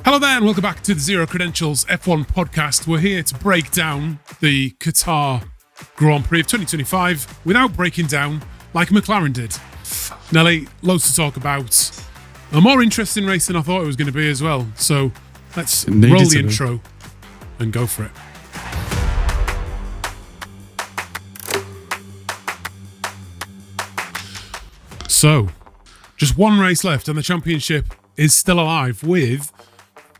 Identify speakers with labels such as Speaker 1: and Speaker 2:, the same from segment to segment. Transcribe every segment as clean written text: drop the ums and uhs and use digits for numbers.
Speaker 1: Hello there and welcome back to the Zero Credentials F1 podcast. We're here to break down the Qatar Grand Prix of 2025 without breaking down like McLaren did. Nelly, loads to talk about. A more interesting race than I thought it was going to be as well. So let's roll the intro and go for it. So, just one race left and the championship is still alive with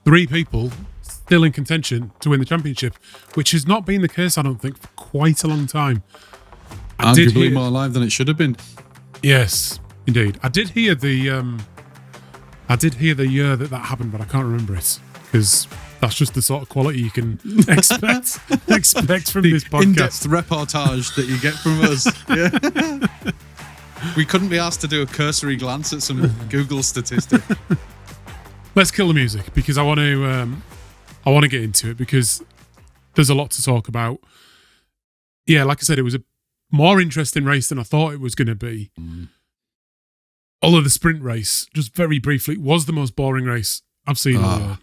Speaker 1: 3 people still in contention to win the championship, which has not been the case, I don't think, for quite a long time.
Speaker 2: Arguably more alive than it should have been.
Speaker 1: Yes, indeed. I did hear the year that happened, but I can't remember it because that's just the sort of quality you can expect from this podcast.
Speaker 2: In-depth reportage that you get from us. Yeah. We couldn't be asked to do a cursory glance at some Google statistic.
Speaker 1: Let's kill the music because I want to get into it because there's a lot to talk about. Yeah, like I said, it was a more interesting race than I thought it was going to be. Although the sprint race, just very briefly, was the most boring race I've seen all year.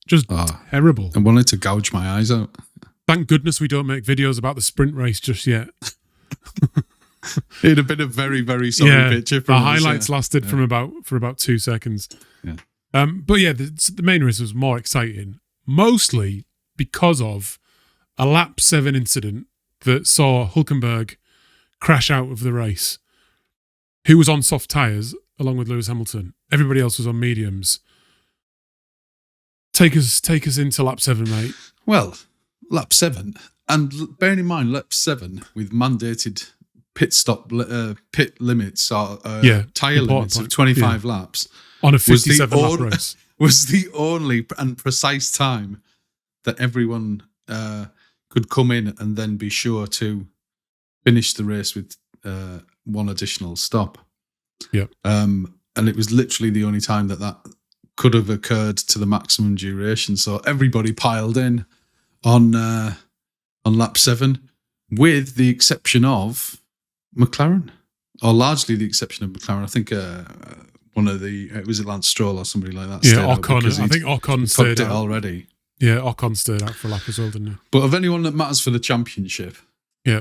Speaker 1: Just terrible.
Speaker 2: I wanted to gouge my eyes out.
Speaker 1: Thank goodness we don't make videos about the sprint race just yet.
Speaker 2: It'd have been a very, very sorry picture.
Speaker 1: The highlights lasted for about 2 seconds.
Speaker 2: Yeah.
Speaker 1: But yeah, the main race was more exciting, mostly because of a lap 7 incident that saw Hülkenberg crash out of the race, who was on soft tyres along with Lewis Hamilton. Everybody else was on mediums. Take us into lap 7, mate.
Speaker 2: Well, lap 7, and bearing in mind lap 7 with mandated pit limits or tyre limits of 25 laps
Speaker 1: on a 57 lap race
Speaker 2: was the only and precise time that everyone could come in and then be sure to finish the race with one additional stop.
Speaker 1: Yeah.
Speaker 2: And it was literally the only time that could have occurred to the maximum duration. So everybody piled in on lap 7, with the exception of McLaren, or largely the exception of McLaren. I think one of was it Lance Stroll or somebody like that?
Speaker 1: Yeah, Ocon. I think Ocon stayed out
Speaker 2: already.
Speaker 1: Yeah, Ocon stayed out for a lap as well, didn't he?
Speaker 2: But of anyone that matters for the championship,
Speaker 1: yeah,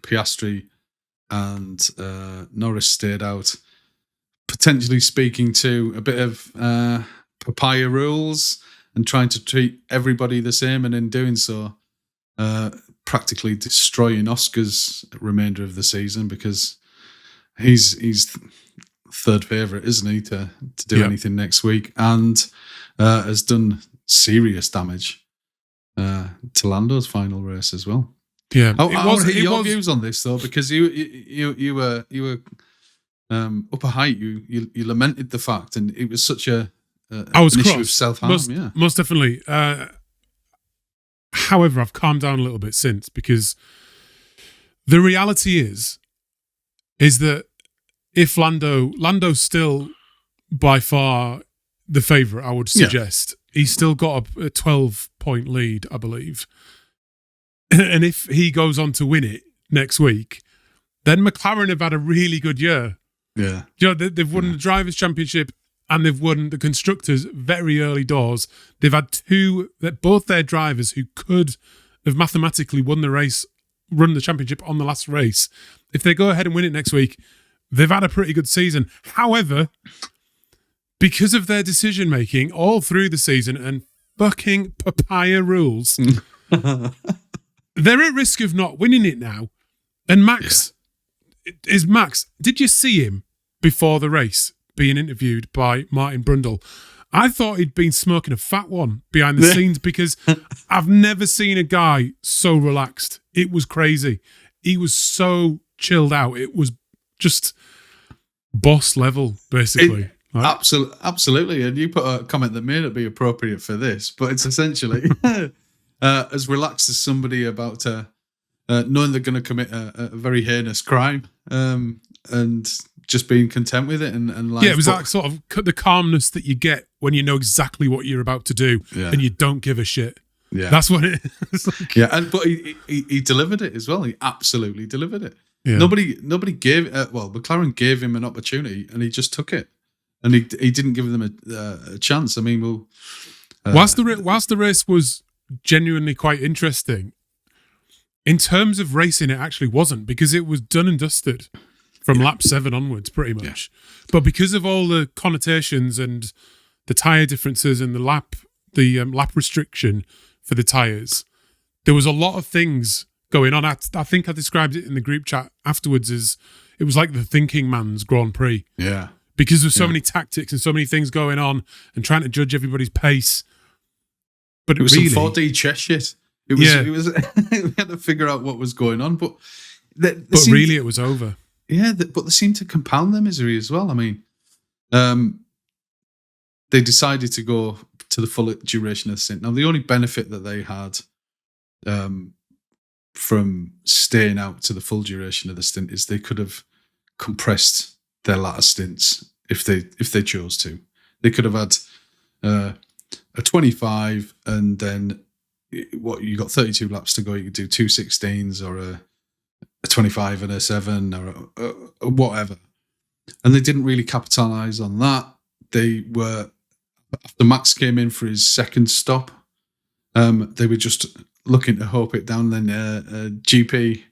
Speaker 2: Piastri and Norris stayed out, potentially speaking to a bit of papaya rules and trying to treat everybody the same, and in doing so, practically destroying Oscar's remainder of the season, because he's third favourite, isn't he, to do anything next week, and has done serious damage to Lando's final race as well.
Speaker 1: Yeah,
Speaker 2: I want to hear your views on this though, because you were up a height. You lamented the fact, and it was such an issue of self-harm.
Speaker 1: Most definitely. However, I've calmed down a little bit since, because the reality is that if Lando's still by far the favourite, I would suggest. He's still got a 12-point lead, I believe. And if he goes on to win it next week, then McLaren have had a really good year.
Speaker 2: Yeah.
Speaker 1: You know, they've won the Drivers' Championship and they've won the Constructors very early doors. They've had both their drivers who could have mathematically won the championship on the last race. If they go ahead and win it next week, they've had a pretty good season. However, because of their decision-making all through the season and fucking papaya rules, they're at risk of not winning it now. And Max, did you see him before the race being interviewed by Martin Brundle? I thought he'd been smoking a fat one behind the scenes, because I've never seen a guy so relaxed. It was crazy. He was so chilled out. It was just boss level, basically.
Speaker 2: Absolutely. And you put a comment that may not be appropriate for this, but it's essentially as relaxed as somebody about knowing they're going to commit a very heinous crime, and just being content with it and life.
Speaker 1: Yeah, it was like sort of the calmness that you get when you know exactly what you're about to do and you don't give a shit.
Speaker 2: Yeah,
Speaker 1: that's what it is.
Speaker 2: But he delivered it as well. He absolutely delivered it.
Speaker 1: Yeah.
Speaker 2: Nobody gave McLaren gave him an opportunity and he just took it, and he didn't give them a chance. I mean,
Speaker 1: Whilst the race was genuinely quite interesting, in terms of racing, it actually wasn't, because it was done and dusted from lap 7 onwards, pretty much. Yeah. But because of all the connotations and the tyre differences and the lap restriction for the tyres, there was a lot of things going on. I think I described it in the group chat afterwards as it was like the thinking man's Grand Prix.
Speaker 2: Yeah.
Speaker 1: Because there's so many tactics and so many things going on and trying to judge everybody's pace. But
Speaker 2: it was
Speaker 1: really,
Speaker 2: some 4D chess shit. It was we had to figure out what was going on. But
Speaker 1: really it was over.
Speaker 2: Yeah, but they seemed to compound their misery as well. I mean, they decided to go to the full duration of the stint. Now, the only benefit that they had from staying out to the full duration of the stint is they could have compressed their latter stints if they chose to. They could have had a 25 and then you got 32 laps to go. You could do 2 16s or a 25 and a 7 or whatever. And they didn't really capitalise on that. They were, after Max came in for his second stop, they were just looking to hope it down. Then GP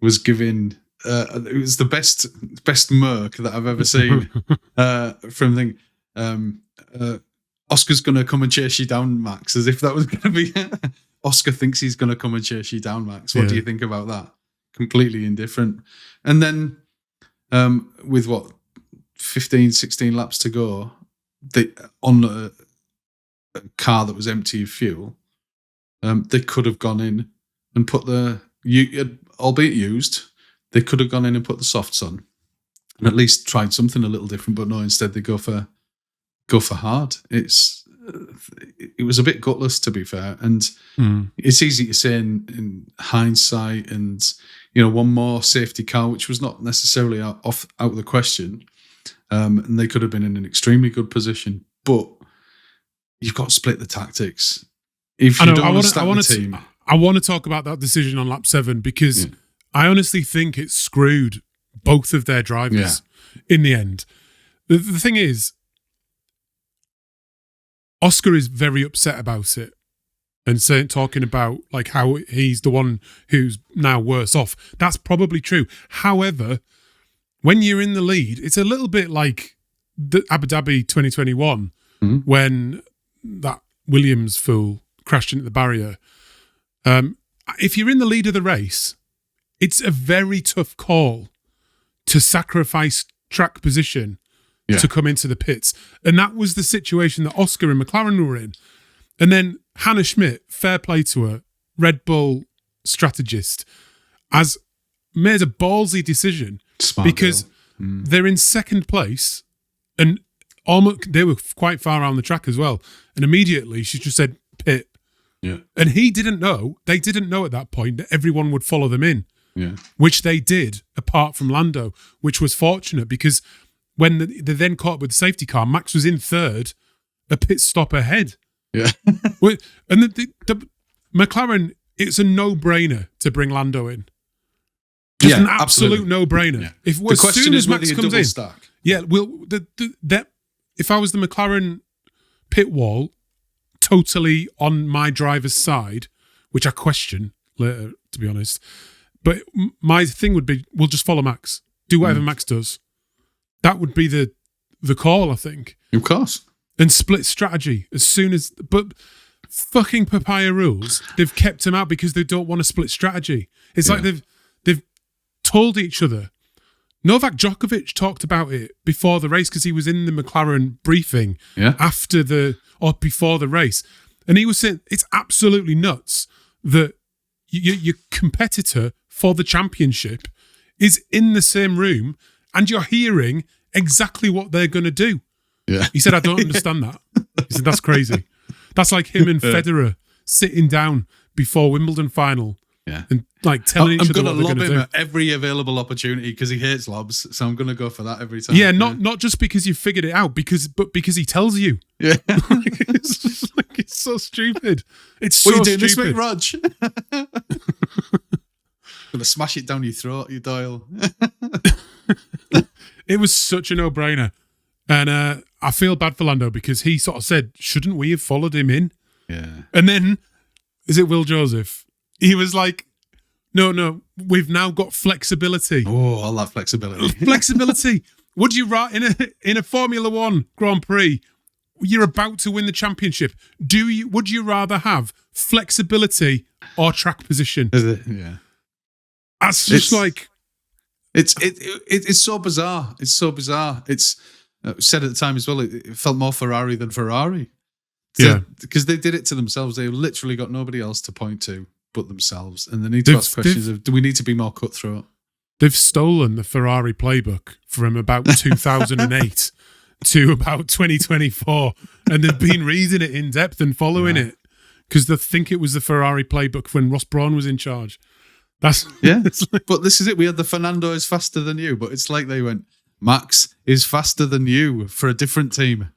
Speaker 2: was giving, it was the best Merc that I've ever seen from thing. Oscar's going to come and chase you down, Max, as if that was going to be... Oscar thinks he's going to come and chase you down, Max. What do you think about that? Completely indifferent. And then with 15, 16 laps to go, on a car that was empty of fuel, they could have gone in and put albeit used, they could have gone in and put the softs on and at least tried something a little different, but no, instead they go for hard. It was a bit gutless, to be fair, and it's easy to say in hindsight. And one more safety car, which was not necessarily out of the question, and they could have been in an extremely good position. But you've got to split the tactics. If you don't want to stack the team,
Speaker 1: I want to talk about that decision on lap 7 because I honestly think it screwed both of their drivers in the end. The thing is, Oscar is very upset about it and talking about like how he's the one who's now worse off. That's probably true. However, when you're in the lead, it's a little bit like the Abu Dhabi 2021 when that Williams fool crashed into the barrier. If you're in the lead of the race, it's a very tough call to sacrifice track position to come into the pits. And that was the situation that Oscar and McLaren were in. And then Hannah Schmidt, fair play to her, Red Bull strategist, has made a ballsy decision.
Speaker 2: Smart
Speaker 1: because they're in second place and almost they were quite far around the track as well. And immediately she just said, pit.
Speaker 2: Yeah.
Speaker 1: And they didn't know at that point that everyone would follow them in.
Speaker 2: Yeah.
Speaker 1: Which they did, apart from Lando, which was fortunate because when they then caught up with the safety car, Max was in third, a pit stop ahead.
Speaker 2: Yeah.
Speaker 1: And the McLaren, it's a no-brainer to bring Lando in. Just an absolute no-brainer.
Speaker 2: Yeah.
Speaker 1: If
Speaker 2: the question
Speaker 1: soon
Speaker 2: is
Speaker 1: as Max comes in,
Speaker 2: stack.
Speaker 1: if I was the McLaren pit wall, totally on my driver's side, which I question later, to be honest. But my thing would be, we'll just follow Max. Do whatever Max does. That would be the call, I think.
Speaker 2: Of course.
Speaker 1: And split strategy as soon as... But fucking papaya rules, they've kept him out because they don't want to split strategy. It's like they've told each other. Novak Djokovic talked about it before the race because he was in the McLaren briefing before the race. And he was saying, it's absolutely nuts that your competitor for the championship is in the same room and you're hearing exactly what they're going to do.
Speaker 2: Yeah.
Speaker 1: He said, I don't understand that. He said, that's crazy. That's like him and Federer sitting down before Wimbledon final and like telling each other what they're going to do. I'm going to lob him
Speaker 2: at every available opportunity because he hates lobs. So I'm going to go for that every time.
Speaker 1: Yeah, not just because you figured it out, but because he tells you.
Speaker 2: Yeah.
Speaker 1: It's so stupid. It's so
Speaker 2: what are you doing
Speaker 1: stupid.
Speaker 2: this week, Rog? Going to smash it down your throat, you Doyle.
Speaker 1: It was such a no-brainer. And I feel bad for Lando because he sort of said, shouldn't we have followed him in?
Speaker 2: Yeah.
Speaker 1: And then, is it Will Joseph? He was like, no, we've now got flexibility.
Speaker 2: Oh, all that flexibility.
Speaker 1: Flexibility. Would you in a Formula One Grand Prix, you're about to win the championship. Would you rather have flexibility or track position?
Speaker 2: Is it? Yeah.
Speaker 1: That's just
Speaker 2: it's so bizarre. It's so bizarre. It's said at the time as well. It felt more Ferrari than Ferrari. Because they did it to themselves. They literally got nobody else to point to but themselves, and they need to ask questions of: do we need to be more cutthroat?
Speaker 1: They've stolen the Ferrari playbook from about 2008 to about 2024, and they've been reading it in depth and following it because they think it was the Ferrari playbook when Ross Brawn was in charge. But
Speaker 2: this is it. We had the Fernando is faster than you, but it's like they went, Max is faster than you for a different team.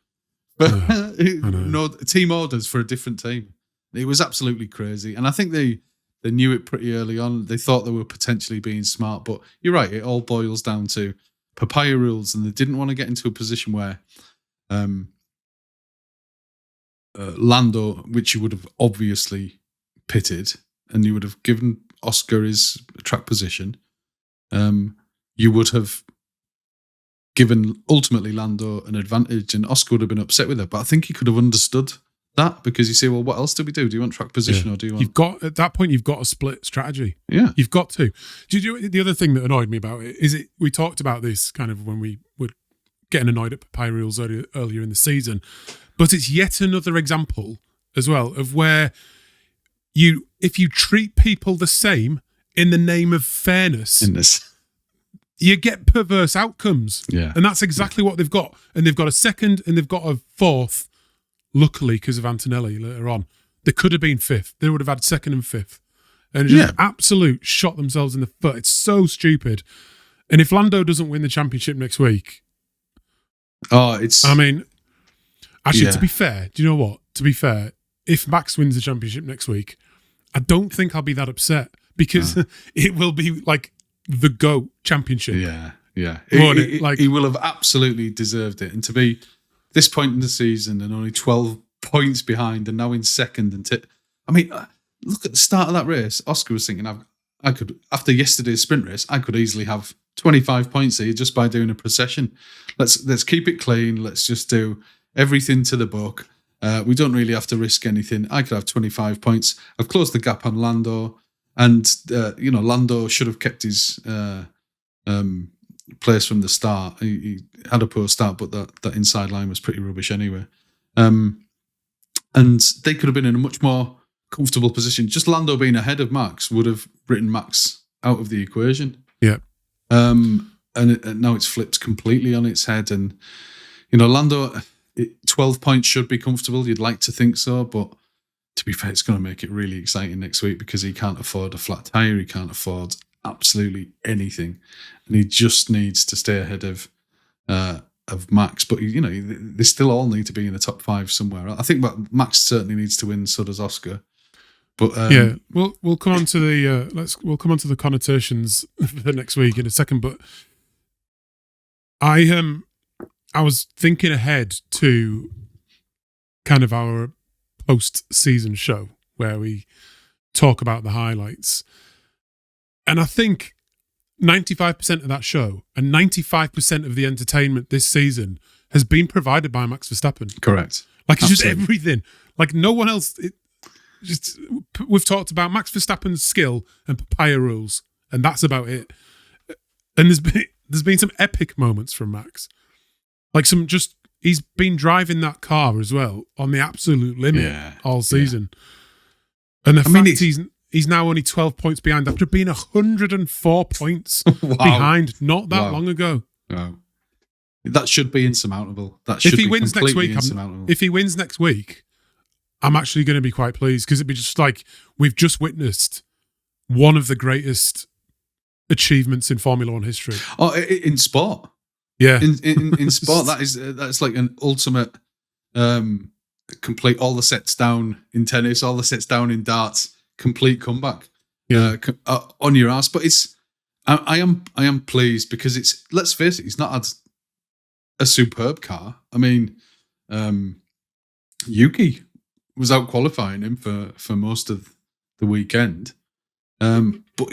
Speaker 2: But no team orders for a different team. It was absolutely crazy, and I think they knew it pretty early on. They thought they were potentially being smart, but you're right. It all boils down to papaya rules, and they didn't want to get into a position where Lando, which you would have obviously pitted, and you would have given Oscar his track position, you would have given ultimately Lando an advantage, and Oscar would have been upset with it. But I think he could have understood that, because you say, well, what else do we do? Do you want track position or do you want...
Speaker 1: At that point, you've got a split strategy.
Speaker 2: Yeah.
Speaker 1: You've got to. The other thing that annoyed me about it is we talked about this kind of when we were getting annoyed at papaya rules earlier in the season, but it's yet another example as well of where if you treat people the same in the name of fairness, you get perverse outcomes.
Speaker 2: Yeah.
Speaker 1: And that's exactly what they've got. And they've got a second and they've got a fourth. Luckily, because of Antonelli later on, they could have been fifth. They would have had second and fifth. And just absolute shot themselves in the foot. It's so stupid. And if Lando doesn't win the championship next week... to be fair, do you know what? To be fair, if Max wins the championship next week, I don't think I'll be that upset, because it will be like the GOAT championship.
Speaker 2: Yeah. He will have absolutely deserved it. And to be... this point in the season and only 12 points behind and now in second. Look at the start of that race. Oscar was thinking, I could, after yesterday's sprint race, I could easily have 25 points here just by doing a procession. Let's keep it clean. Let's just do everything to the book. We don't really have to risk anything. I could have 25 points. I've closed the gap on Lando, and Lando should have kept his place from the start. He had a poor start, but that inside line was pretty rubbish anyway. And they could have been in a much more comfortable position. Just Lando being ahead of Max would have written Max out of the equation.
Speaker 1: Yeah.
Speaker 2: And now it's flipped completely on its head. And, Lando, 12 points should be comfortable. You'd like to think so, but to be fair, it's going to make it really exciting next week, because he can't afford a flat tyre. He can't afford absolutely anything, and he just needs to stay ahead of Max. But they still all need to be in the top 5 somewhere. I think Max certainly needs to win. So does Oscar. But
Speaker 1: we'll come on to the connotations for next week in a second. But I was thinking ahead to kind of our post-season show where we talk about the highlights. And I think 95% of that show and 95% of the entertainment this season has been provided by Max Verstappen.
Speaker 2: Correct.
Speaker 1: Like, it's just everything. Like, no one else. We've talked about Max Verstappen's skill and papaya rules, and that's about it. And there's been some epic moments from Max. Like he's been driving that car as well on the absolute limit all season. Yeah. And the fact he's now only 12 points behind after being 104 points behind not that long ago.
Speaker 2: Wow. That should be insurmountable.
Speaker 1: If he wins next week, I'm actually going to be quite pleased, because it'd be just like we've just witnessed one of the greatest achievements in Formula One history.
Speaker 2: Oh, in sport.
Speaker 1: Yeah.
Speaker 2: In sport, that's like an ultimate complete, all the sets down in tennis, all the sets down in darts, complete comeback.
Speaker 1: Yeah.
Speaker 2: On your ass. But I am pleased, because let's face it, he's not had a superb car. I mean, Yuki was out qualifying him for most of the weekend. But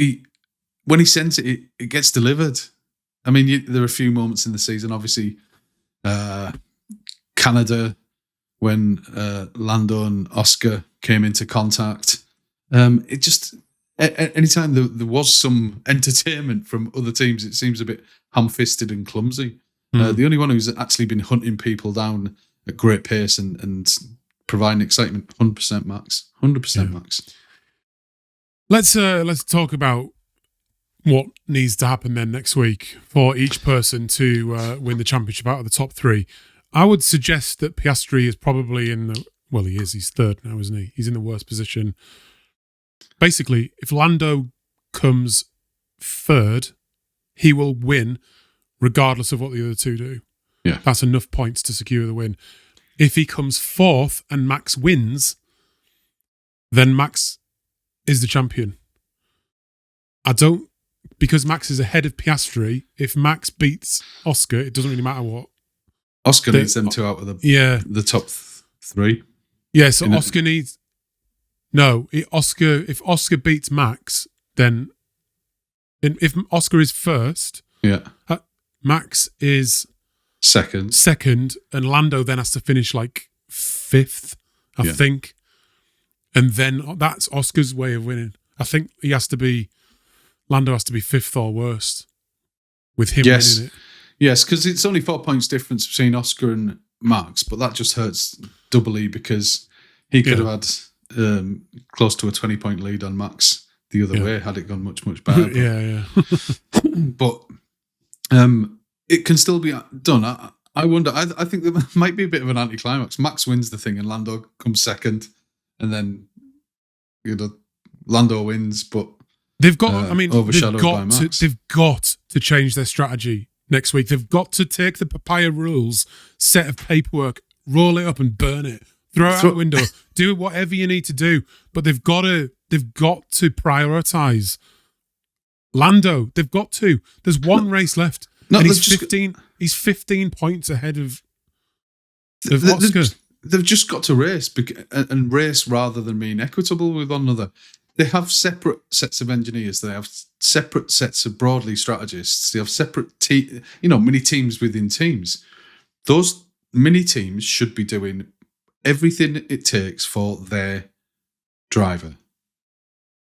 Speaker 2: when he sends it, it gets delivered. I mean, there are a few moments in the season, obviously, Canada, when Lando and Oscar came into contact. It just, anytime there was some entertainment from other teams, it seems a bit ham-fisted and clumsy. The only one who's actually been hunting people down at great pace and providing excitement, 100% Max. 100% Max.
Speaker 1: Let's talk about what needs to happen then next week for each person to win the championship out of the top three. I would suggest that Piastri is probably he's third now, isn't he? He's in the worst position. Basically, if Lando comes third, he will win regardless of what the other two do.
Speaker 2: Yeah.
Speaker 1: That's enough points to secure the win. If he comes fourth and Max wins, then Max is the champion. Because Max is ahead of Piastri, if Max beats Oscar, it doesn't really matter what.
Speaker 2: Oscar needs them two out of the top three.
Speaker 1: Yeah, so Oscar needs... No, if Oscar beats Max, then... If Oscar is first, Max is... Second, and Lando then has to finish like fifth, I think. And then that's Oscar's way of winning. I think Lando has to be fifth or worst with him winning it.
Speaker 2: Yes, because it's only 4 points difference between Oscar and Max, but that just hurts doubly because he could have had close to a 20-point lead on Max the other way had it gone much, much better. But it can still be done. I wonder. I think there might be a bit of an anticlimax. Max wins the thing and Lando comes second, and then Lando wins, but
Speaker 1: they've got.
Speaker 2: Overshadowed by Max.
Speaker 1: They've got to change their strategy next week. They've got to take the papaya rules set of paperwork, roll it up, and burn it. Throw it out the window. Do whatever you need to do, but they've got to prioritize Lando. They've got to. There's one race left. No, and he's 15. He's 15 points ahead of Oscar.
Speaker 2: They've just got to race and race rather than being equitable with one another. They have separate sets of engineers. They have separate sets of broadly strategists. They have separate mini teams within teams. Those mini teams should be doing everything it takes for their driver.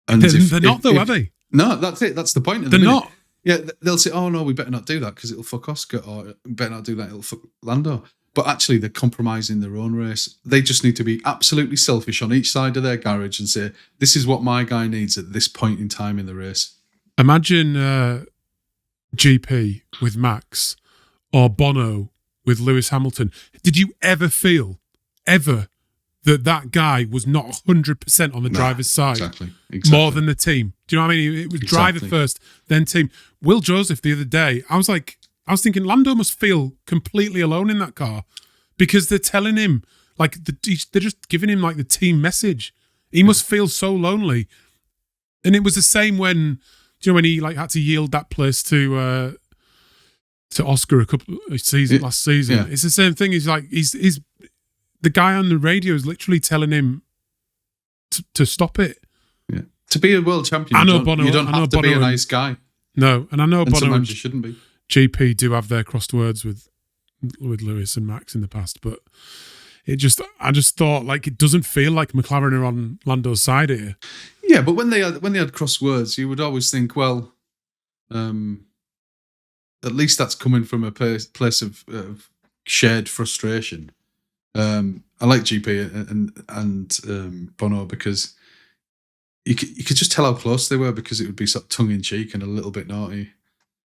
Speaker 2: And
Speaker 1: they're not, though, are they?
Speaker 2: No, that's it. That's the point.
Speaker 1: They're not.
Speaker 2: Yeah, they'll say, "Oh no, we better not do that because it'll fuck Oscar," or "We better not do that; it'll fuck Lando." But actually, they're compromising their own race. They just need to be absolutely selfish on each side of their garage and say, "This is what my guy needs at this point in time in the race."
Speaker 1: Imagine GP with Max or Bono with Lewis Hamilton. Did you ever feel that guy was not 100% on the driver's side?
Speaker 2: Exactly.
Speaker 1: More than the team. Do you know what I mean? It was driver first, then team. Will Joseph the other day, I was thinking Lando must feel completely alone in that car because they're telling him, they're just giving him the team message. He must feel so lonely. And it was the same when he had to yield that place to Oscar last season.
Speaker 2: Yeah.
Speaker 1: It's the same thing. He's the guy on the radio is literally telling him to stop it.
Speaker 2: Yeah. To be a world champion, you don't have to be a nice guy.
Speaker 1: No, and I know Bono
Speaker 2: sometimes you shouldn't be.
Speaker 1: GP do have their crossed words with Lewis and Max in the past, but I just thought it doesn't feel like McLaren are on Lando's side here.
Speaker 2: Yeah, but when they had crossed words, you would always think, well, at least that's coming from a place of shared frustration. I like GP and Bono because you could just tell how close they were because it would be sort of tongue in cheek and a little bit naughty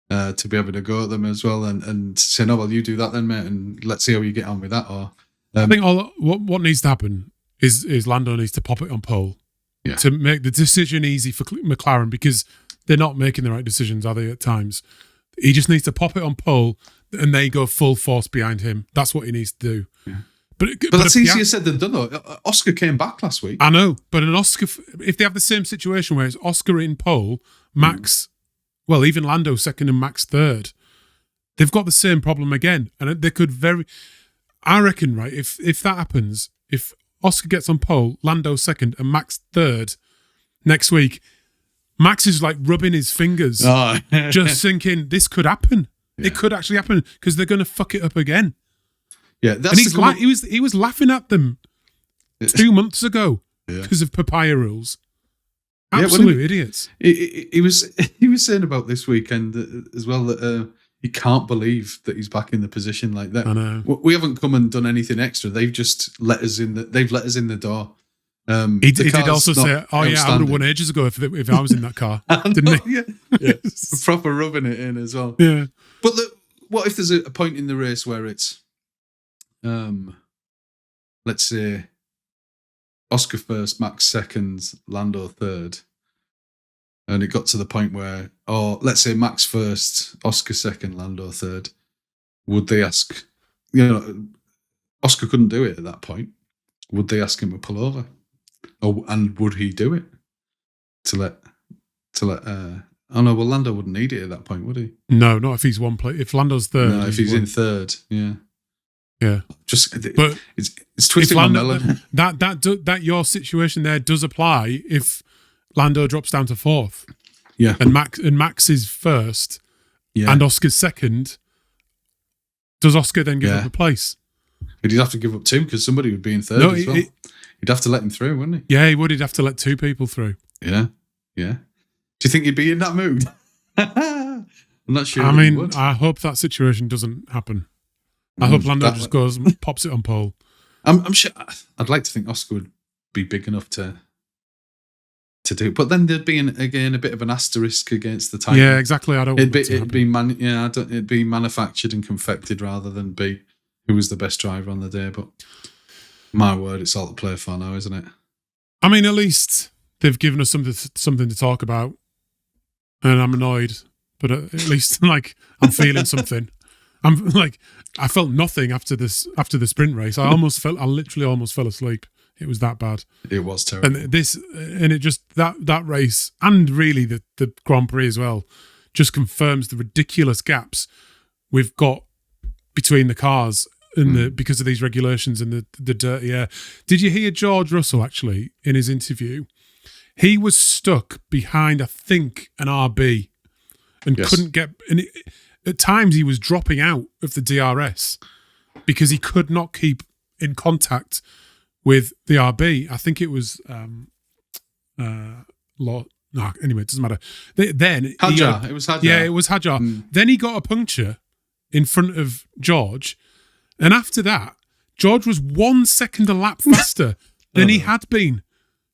Speaker 2: to be able to go at them as well and say, no, well, you do that then, mate, and let's see how you get on with that. Or
Speaker 1: I think what needs to happen is Lando needs to pop it on pole to make the decision easy for McLaren because they're not making the right decisions, are they, at times? He just needs to pop it on pole and they go full force behind him. That's what he needs to do.
Speaker 2: Yeah. But that's easier said than done, though. Oscar came back last week.
Speaker 1: I know, but an Oscar, if they have the same situation where it's Oscar in pole, Max, well, even Lando second and Max third, they've got the same problem again, and they could I reckon, right, if that happens, if Oscar gets on pole, Lando second, and Max third next week, Max is like rubbing his fingers, just thinking this could happen. Yeah. It could actually happen because they're going to fuck it up again.
Speaker 2: Yeah, that's
Speaker 1: and he was laughing at them 2 months ago because of papaya rules. Absolute idiots.
Speaker 2: He was saying about this weekend as well that he can't believe that he's back in the position like that.
Speaker 1: I know.
Speaker 2: We haven't come and done anything extra. They've just let us in. They've let us in the door.
Speaker 1: He did also say, "Oh yeah, I would have won ages ago if I was in that car." Didn't he?
Speaker 2: Yeah. Proper rubbing it in as well.
Speaker 1: Yeah.
Speaker 2: But what if there's a point in the race where it's, let's say, Oscar first, Max second, Lando third, and it got to the point where, let's say Max first, Oscar second, Lando third. Would they ask? Oscar couldn't do it at that point. Would they ask him to pull over? And would he do it to let? Oh no, well Lando wouldn't need it at that point, would he?
Speaker 1: No, not if he's one place. If Lando's third,
Speaker 2: no, if he's in third, yeah.
Speaker 1: But
Speaker 2: it's twisting my melon.
Speaker 1: That your situation there does apply if Lando drops down to fourth,
Speaker 2: yeah,
Speaker 1: and Max is first, and Oscar's second. Does Oscar then give up a place?
Speaker 2: But he'd have to give up two because somebody would be in third as well. He'd have to let him through, wouldn't he?
Speaker 1: Yeah, he would. He'd have to let two people through.
Speaker 2: Yeah. Do you think he'd be in that mood? I'm not sure.
Speaker 1: I mean, I hope that situation doesn't happen. I hope Lando just goes and pops it on pole.
Speaker 2: I'm sure. I'd like to think Oscar would be big enough to do it, but then there'd be a bit of an asterisk against the title.
Speaker 1: Yeah, exactly. I don't.
Speaker 2: It'd be manufactured and confected rather than be who was the best driver on the day. But my word, it's all to play for now, isn't it?
Speaker 1: I mean, at least they've given us something to talk about, and I'm annoyed, but at least like I'm feeling something. I'm like, I felt nothing after the sprint race. I literally almost fell asleep. It was that bad.
Speaker 2: It was terrible.
Speaker 1: And it just that race and really the Grand Prix as well just confirms the ridiculous gaps we've got between the cars and because of these regulations and the dirty air. Did you hear George Russell actually in his interview? He was stuck behind, I think, an RB and couldn't get. And at times he was dropping out of the DRS because he could not keep in contact with the RB. I think it was anyway, it doesn't matter. Then
Speaker 2: Hadjar. It was Hadjar.
Speaker 1: Yeah, it was Hadjar. Then he got a puncture in front of George, and after that, George was 1 second a lap faster than he had been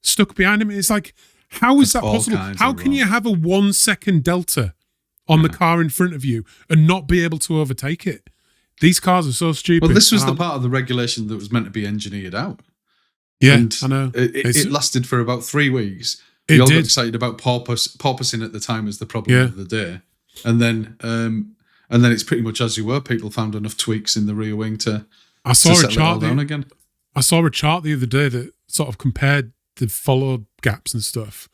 Speaker 1: stuck behind him. It's like, how is that possible? How can you have a 1 second delta on the car in front of you and not be able to overtake it? These cars are so stupid.
Speaker 2: Well, this was the part of the regulation that was meant to be engineered out.
Speaker 1: Yeah,
Speaker 2: and
Speaker 1: I know.
Speaker 2: It lasted for about 3 weeks.
Speaker 1: We
Speaker 2: all got excited about porpoising at the time as the problem of the day, and then it's pretty much as you were. People found enough tweaks in the rear wing to settle it all down again.
Speaker 1: I saw a chart the other day that sort of compared the follow gaps and stuff,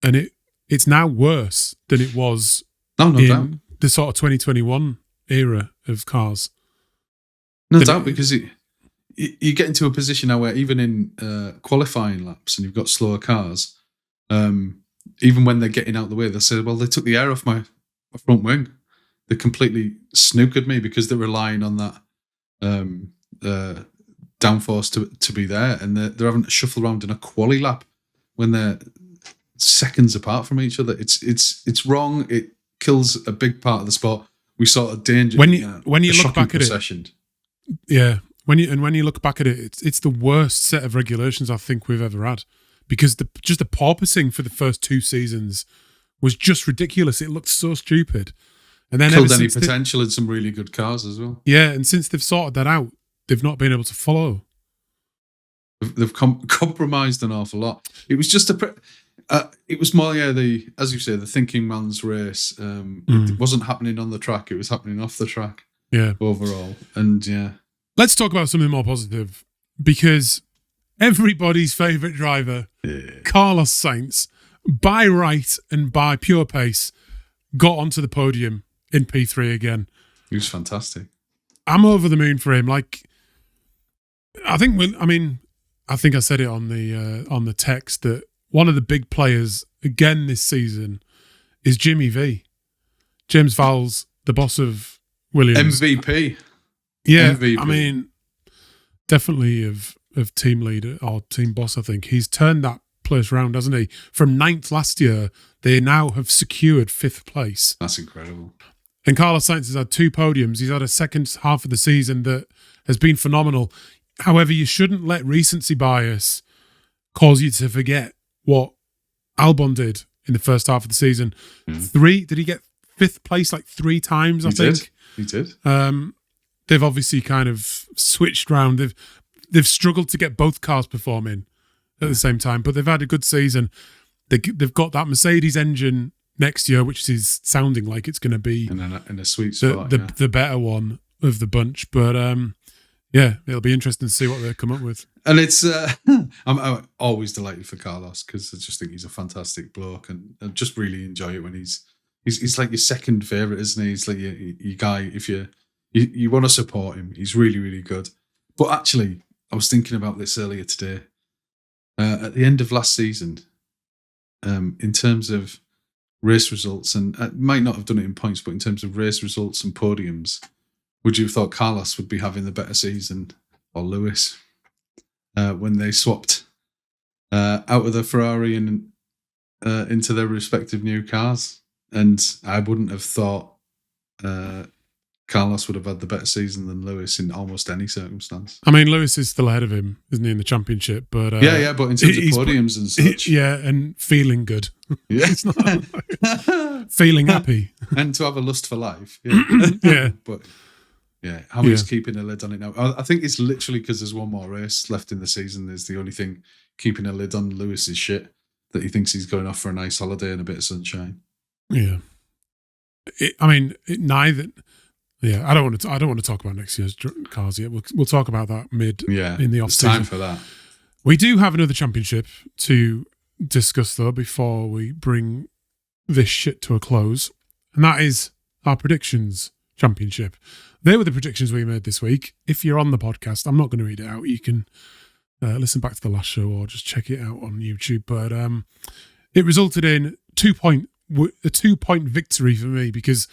Speaker 1: and it's now worse than it was in the sort of 2021 era of cars.
Speaker 2: No doubt, because you get into a position now where even in qualifying laps and you've got slower cars, even when they're getting out of the way, they'll say, well, they took the air off my front wing. They completely snookered me because they're relying on that downforce to be there, and they're having to shuffle around in a quali lap when they're seconds apart from each other. It's wrong. It kills a big part of the sport. We sort of danger
Speaker 1: when you look back at
Speaker 2: procession.
Speaker 1: it. Yeah. When you look back at it, it's the worst set of regulations I think we've ever had, because the porpoising for the first 2 seasons was just ridiculous. It looked so stupid, and then
Speaker 2: killed any potential in some really good cars as well.
Speaker 1: Yeah, and since they've sorted that out, they've not been able to follow.
Speaker 2: They've compromised an awful lot. It was just it was more as you say, the thinking man's race. It wasn't happening on the track; it was happening off the track.
Speaker 1: Yeah,
Speaker 2: overall, and yeah.
Speaker 1: Let's talk about something more positive, because everybody's favourite driver, Carlos Sainz, by right and by pure pace, got onto the podium in P3 again.
Speaker 2: He was fantastic.
Speaker 1: I'm over the moon for him. Like, I think I said it on the text that one of the big players again this season is Jimmy V. James Vowles, the boss of Williams.
Speaker 2: MVP.
Speaker 1: Yeah,
Speaker 2: MVP.
Speaker 1: I mean, definitely of team leader or team boss, I think. He's turned that place round, hasn't he? From 9th last year, they now have secured 5th place.
Speaker 2: That's incredible.
Speaker 1: And Carlos Sainz has had 2 podiums. He's had a second half of the season that has been phenomenal. However, you shouldn't let recency bias cause you to forget what Albon did in the first half of the season. Did he get 5th place like 3 times, I think?
Speaker 2: He did.
Speaker 1: They've obviously kind of switched round. They've struggled to get both cars performing at the same time, but they've had a good season. They've got that Mercedes engine next year, which is sounding like it's going to be
Speaker 2: in a sweet spot,
Speaker 1: the better one of the bunch. But yeah, it'll be interesting to see what they come up with.
Speaker 2: And it's I'm always delighted for Carlos because I just think he's a fantastic bloke, and I just really enjoy it when he's like your second favourite, isn't he? He's like your guy. If you want to support him, he's really, really good. But actually, I was thinking about this earlier today. At the end of last season, in terms of race results, and I might not have done it in points, but in terms of race results and podiums, would you have thought Carlos would be having the better season, or Lewis, when they swapped out of the Ferrari and into their respective new cars? And I wouldn't have thought Carlos would have had the better season than Lewis in almost any circumstance.
Speaker 1: I mean, Lewis is still ahead of him, isn't he, in the championship? But
Speaker 2: but in terms of podiums and such,
Speaker 1: and feeling good.
Speaker 2: Yeah,
Speaker 1: it's not feeling happy,
Speaker 2: and to have a lust for life. Yeah,
Speaker 1: yeah.
Speaker 2: But yeah, how he's keeping a lid on it now. I think it's literally because there's one more race left in the season. There's the only thing keeping a lid on Lewis's shit, that he thinks he's going off for a nice holiday and a bit of sunshine.
Speaker 1: Yeah, neither. Yeah, I don't want to talk about next year's cars yet. We'll talk about that in the off season.
Speaker 2: Time for that.
Speaker 1: We do have another championship to discuss though before we bring this shit to a close, and that is our predictions championship. They were the predictions we made this week. If you're on the podcast, I'm not going to read it out. You can listen back to the last show or just check it out on YouTube. But it resulted in a 2-point victory for me because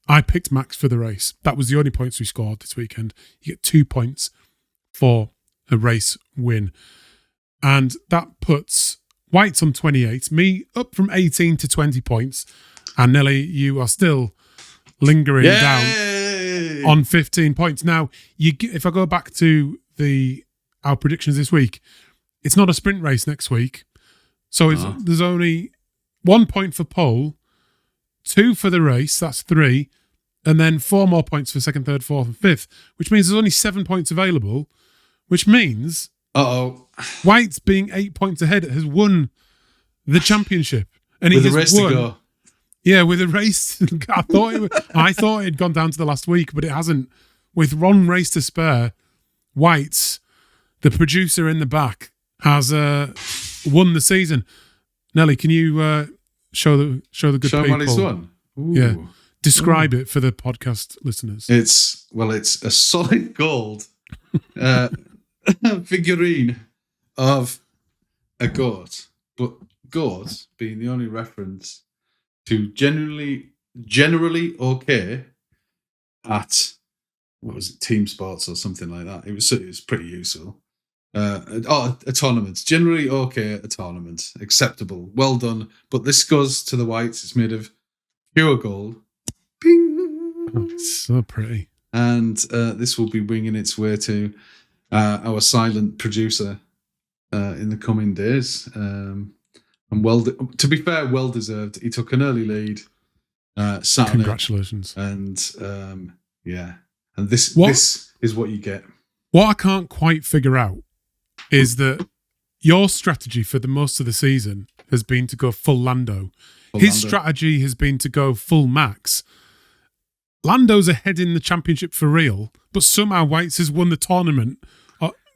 Speaker 1: I picked Max for the race. That was the only points we scored this weekend. You get 2 points for a race win. And that puts White's on 28, me up from 18 to 20 points. And Nelly, you are still lingering down on 15 points. Now, if I go back to our predictions this week, it's not a sprint race next week. So there's only 1 point for pole, 2 for the race, that's 3, and then 4 more points for second, third, fourth, and fifth, which means there's only 7 points available, which means White's being 8 points ahead has won the championship. And
Speaker 2: with a race to go.
Speaker 1: Yeah, with a race. I thought it had gone down to the last week, but it hasn't. With one race to spare, White's, the producer in the back, has won the season. Nelly, can you show the good people?
Speaker 2: Show what he's won. Ooh.
Speaker 1: Yeah. Describe it for the podcast listeners.
Speaker 2: It's a solid gold figurine of a goat, but goat being the only reference to generally okay at, what was it, team sports or something like that. It was pretty useful. A tournament. Generally okay at a tournament. Acceptable. Well done. But this goes to the Whites. It's made of pure gold. Ping!
Speaker 1: Oh, it's so pretty.
Speaker 2: And this will be winging its way to our silent producer in the coming days. And to be fair, well deserved. He took an early lead. Sat
Speaker 1: Congratulations.
Speaker 2: And and this is what you get.
Speaker 1: What I can't quite figure out is that your strategy for the most of the season has been to go full Lando. His strategy has been to go full Max. Lando's ahead in the championship for real, but somehow Whites has won the tournament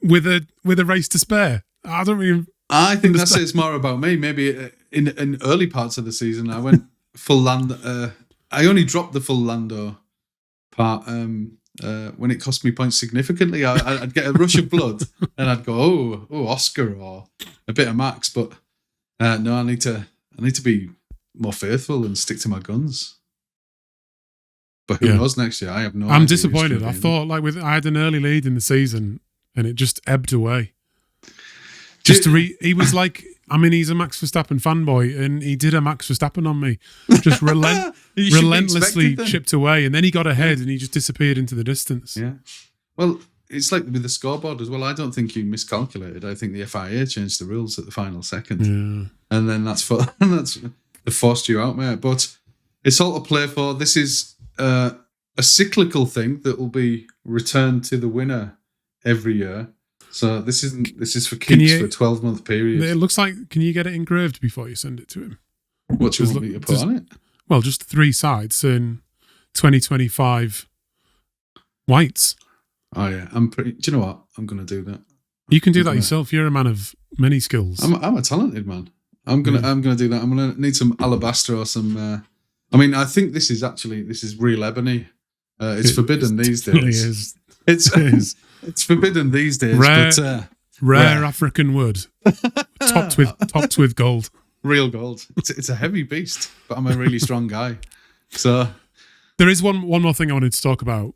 Speaker 1: with a race to spare. I think
Speaker 2: that says more about me. Maybe in early parts of the season, I went full Lando. I only dropped the full Lando part when it cost me points significantly. I'd get a rush of blood and I'd go, oh, Oscar or a bit of Max. But no, I need to be more faithful and stick to my guns. But who knows next year? I have no idea.
Speaker 1: I'm disappointed. I thought I had an early lead in the season and it just ebbed away. He was like, I mean, he's a Max Verstappen fanboy, and he did a Max Verstappen on me. Just relentlessly chipped away, and then he got ahead, and he just disappeared into the distance.
Speaker 2: Yeah. Well, it's like with the scoreboard as well. I don't think you miscalculated. I think the FIA changed the rules at the final second, and then that forced you out, mate. But it's all to play for. This is a cyclical thing that will be returned to the winner every year. So this is for keeps for a 12-month period.
Speaker 1: It looks like, can you get it engraved before you send it to him?
Speaker 2: What do you want me to put on it?
Speaker 1: Well, just 3 sides in 2025 whites.
Speaker 2: Oh yeah, do you know what? I'm going to do that.
Speaker 1: You can do that yourself. You're a man of many skills.
Speaker 2: I'm a talented man. I'm gonna do that. I'm gonna need some alabaster or some. I mean, I think this is real ebony. It's forbidden these days. It is. It's forbidden these days. Rare
Speaker 1: African wood, topped with gold.
Speaker 2: Real gold. It's a heavy beast, but I'm a really strong guy. So
Speaker 1: there is one more thing I wanted to talk about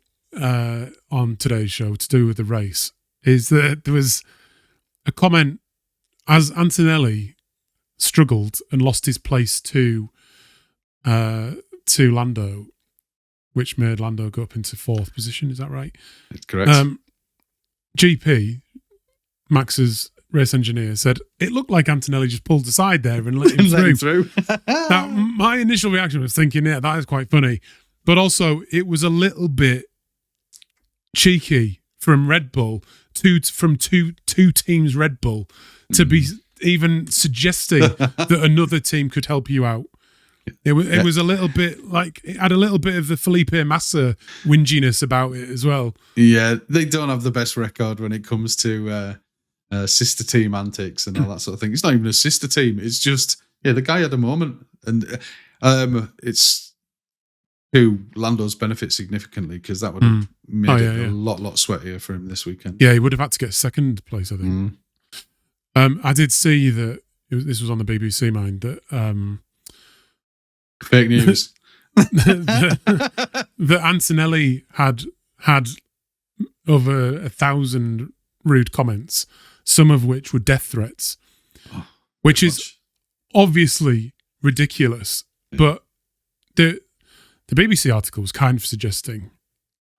Speaker 1: on today's show to do with the race. Is that there was a comment as Antonelli struggled and lost his place to Lando, which made Lando go up into 4th position. Is that right?
Speaker 2: That's correct.
Speaker 1: GP, Max's race engineer, said it looked like Antonelli just pulled aside there and let him through. Now, my initial reaction was thinking, yeah, that is quite funny. But also, it was a little bit cheeky from Red Bull, from two teams Red Bull, to be even suggesting that another team could help you out. It was a little bit like, it had a little bit of the Felipe Massa whinginess about it as well.
Speaker 2: Yeah, they don't have the best record when it comes to sister team antics and all that sort of thing. It's not even a sister team. It's just, the guy had a moment. And it's to Lando's benefit significally, because that would have made it a lot sweatier for him this weekend.
Speaker 1: Yeah, he would have had to get 2nd place, I think. I did see that, this was on the BBC Mind, that...
Speaker 2: Fake news.
Speaker 1: that Antonelli had over 1,000 rude comments, some of which were death threats, which is obviously ridiculous. Yeah. But the BBC article was kind of suggesting,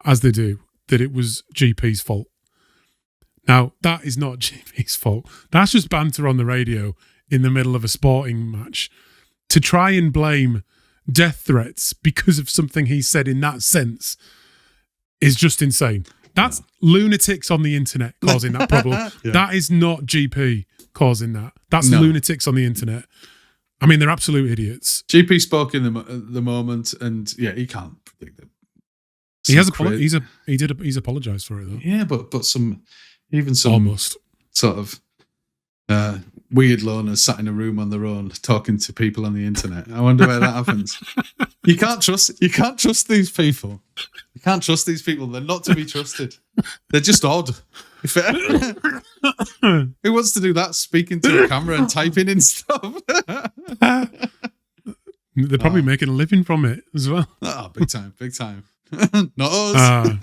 Speaker 1: as they do, that it was GP's fault. Now, that is not GP's fault. That's just banter on the radio in the middle of a sporting match. To try and blame death threats because of something he said in that sense is just insane. That's lunatics on the internet causing that problem. That is not GP causing that. That's lunatics on the internet. I mean, they're absolute idiots.
Speaker 2: GP spoke in the moment, and he can't predict it.
Speaker 1: He's apologized for it though.
Speaker 2: Yeah, but some
Speaker 1: almost
Speaker 2: sort of weird loners sat in a room on their own talking to people on the internet. I wonder where that happens. You can't trust these people. You can't trust these people. They're not to be trusted. They're just odd. Who wants to do that? Speaking to a camera and typing in stuff.
Speaker 1: They're probably making a living from it as well.
Speaker 2: Oh, big time. Not us.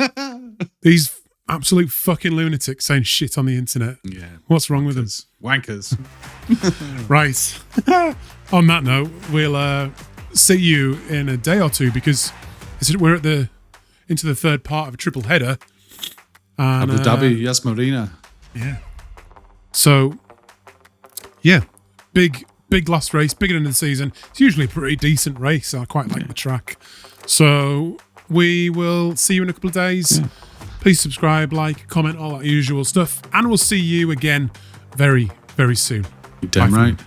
Speaker 1: These absolute fucking lunatics saying shit on the internet.
Speaker 2: Yeah.
Speaker 1: What's wrong with them?
Speaker 2: Wankers.
Speaker 1: Right. On that note, we'll see you in a day or two, because we're into the third part of a triple header. And,
Speaker 2: Abu Dhabi, Yas Marina.
Speaker 1: Yeah. So, big last race, bigger than the season. It's usually a pretty decent race. I quite like the track. So we will see you in a couple of days. Yeah. Please subscribe, like, comment, all that usual stuff. And we'll see you again very, very soon.
Speaker 2: You're damn right.